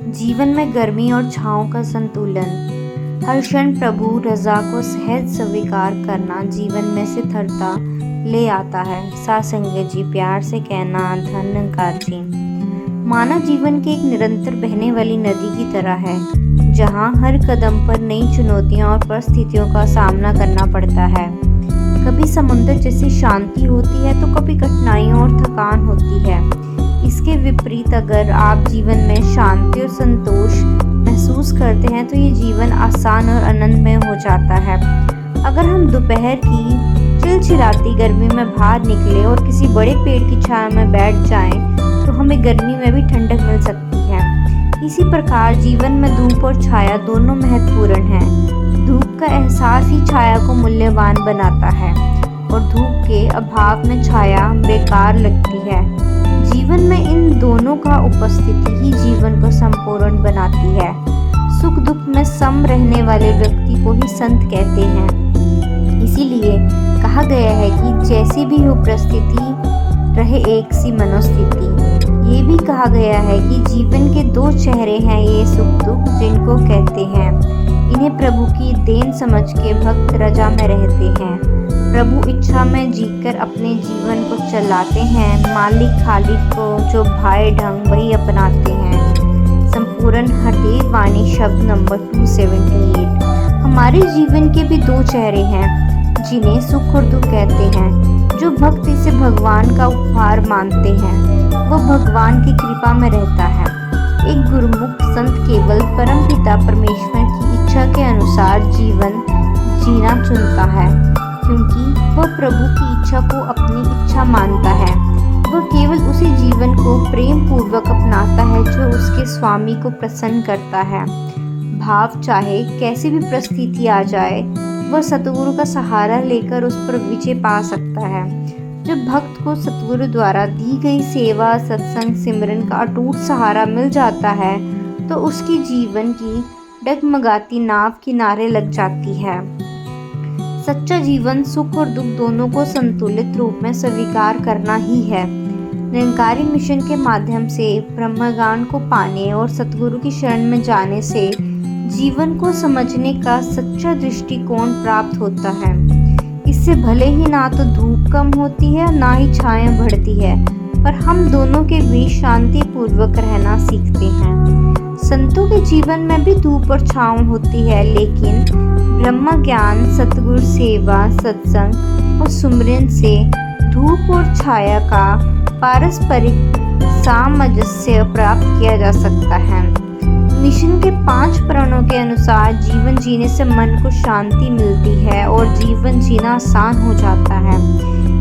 जीवन में गर्मी और छाँव का संतुलन। हर क्षण प्रभु रज़ा को सहज स्वीकार करना जीवन में स्थिरता ले आता है। साथ संगत जी, प्यार से कहना धन्यकार जी। मानव जीवन की एक निरंतर बहने वाली नदी की तरह है, जहाँ हर कदम पर नई चुनौतियाँ और परिस्थितियों का सामना करना पड़ता है। कभी समुद्र जैसी शांति होती है तो कभी कठिनाइयों और थकान होती है। इसके विपरीत अगर आप जीवन में शांति और संतोष महसूस करते हैं तो ये जीवन आसान और आनंदमय हो जाता है। अगर हम दोपहर की चिलचिलाती गर्मी में बाहर निकले और किसी बड़े पेड़ की छाया में बैठ जाएं, तो हमें गर्मी में भी ठंडक मिल सकती है। इसी प्रकार जीवन में धूप और छाया दोनों महत्वपूर्ण हैं। धूप का एहसास ही छाया को मूल्यवान बनाता है और धूप के अभाव में छाया बेकार लगती है। जीवन में इन दोनों का उपस्थिति ही जीवन को संपूर्ण बनाती है। सुख दुख में सम रहने वाले व्यक्ति को ही संत कहते हैं। इसीलिए कहा गया है कि जैसी भी हो परिस्थिति, रहे एक सी मनोस्थिति। ये भी कहा गया है कि जीवन के दो चेहरे हैं, ये सुख दुख जिनको कहते हैं। इन्हें प्रभु की देन समझ के भक्त रजा में रहते हैं। प्रभु इच्छा में जीकर अपने जीवन को चलाते हैं। मालिक खालिक को जो भाए ढंग वही अपनाते हैं। संपूर्ण हरदेव वाणी शब्द नंबर 278। हमारे जीवन के भी दो चेहरे हैं, जिन्हें सुख और दुख कहते हैं। जो भक्त इसे भगवान का उपहार मानते हैं, वो भगवान की कृपा में रहता है। एक गुरुमुख संत केवल परमपिता परमेश्वर की इच्छा के अनुसार जीवन जीना चुनता है, क्योंकि वह प्रभु की इच्छा को अपनी इच्छा मानता है। वह केवल उसी जीवन को प्रेम पूर्वक अपनाता है जो उसके स्वामी को प्रसन्न करता है। भाव चाहे कैसी भी परिस्थिति आ जाए, वह सतगुरु का सहारा लेकर उस पर विजय पा सकता है। जब भक्त को सतगुरु द्वारा दी गई सेवा, सत्संग, सिमरन का अटूट सहारा मिल जाता है, तो उसकी जीवन की डगमगाती नाव किनारे लग जाती है। सच्चा जीवन सुख और दुख दोनों को संतुलित रूप में स्वीकार करना ही है। निरंकारी मिशन के माध्यम से ब्रह्मज्ञान को पाने और सतगुरु की शरण में जाने से जीवन को समझने का सच्चा दृष्टिकोण प्राप्त होता है। इससे भले ही ना तो धूप कम होती है, ना ही छाया बढ़ती है, पर हम दोनों के बीच शांति पूर्वक रहना सीखते हैं। संतों के जीवन में भी धूप और छाँव होती है, लेकिन ब्रह्म ज्ञान, सतगुरु सेवा, सत्संग और सुमिरन से धूप और छाया का पारस्परिक सामंजस्य प्राप्त किया जा सकता है। मिशन के 5 प्रणों के अनुसार जीवन जीने से मन को शांति मिलती है और जीवन जीना आसान हो जाता है।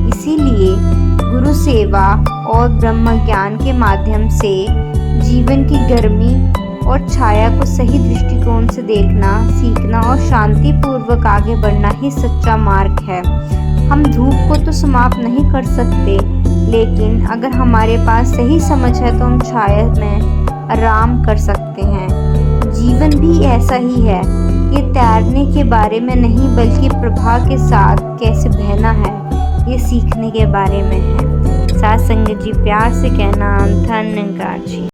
इसीलिए गुरु सेवा और ब्रह्म ज्ञान के माध्यम से जीवन की गर्मी और छाया को सही दृष्टिकोण से देखना, सीखना और शांति पूर्वक आगे बढ़ना ही सच्चा मार्ग है। हम धूप को तो समाप्त नहीं कर सकते, लेकिन अगर हमारे पास सही समझ है तो हम छाया में आराम कर सकते हैं। जीवन भी ऐसा ही है। ये तैरने के बारे में नहीं, बल्कि प्रवाह के साथ कैसे बहना है, ये सीखने के बारे में है। साथ संगत जी, प्यार से कहना धन्यकार जी।